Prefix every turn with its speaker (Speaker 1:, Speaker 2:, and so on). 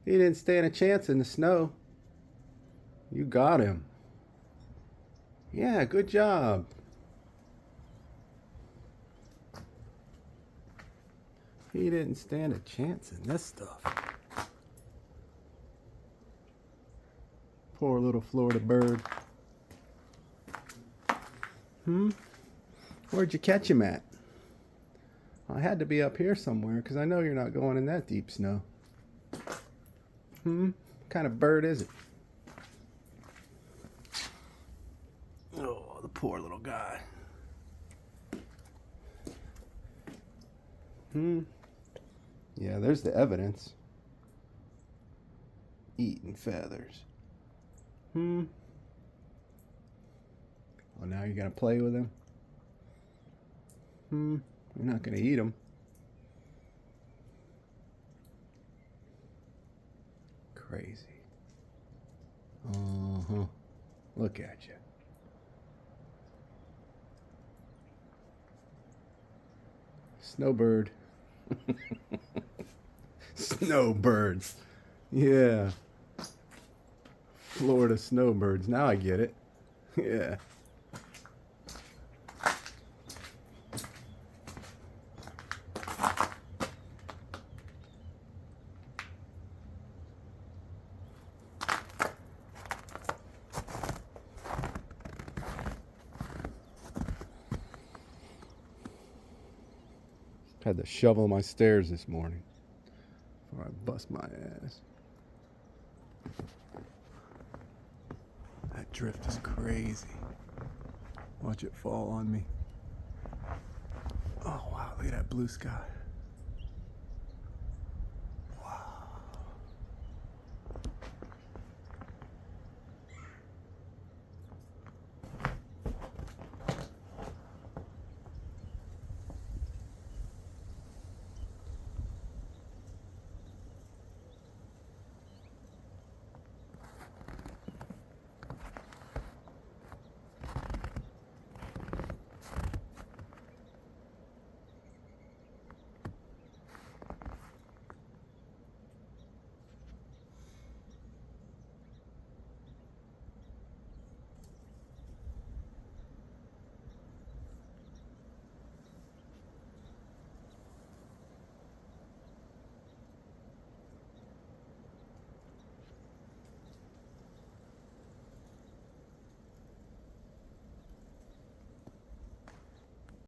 Speaker 1: He didn't stand a chance in the snow. You got him. Yeah, good job. He didn't stand a chance in this stuff. Poor little Florida bird. Where'd you catch him at? I had to be up here somewhere because I know you're not going in that deep snow. What kind of bird is it? Oh, the poor little guy. Yeah, there's the evidence. Eating feathers. Well, now you're gonna play with him? You're not gonna eat him. Crazy. Look at you. Snowbird. Snowbirds. Yeah. Florida snowbirds. Now I get it. Yeah. Had to shovel my stairs this morning before I bust my ass. That drift is crazy. Watch it fall on me. Oh wow, look at that blue sky.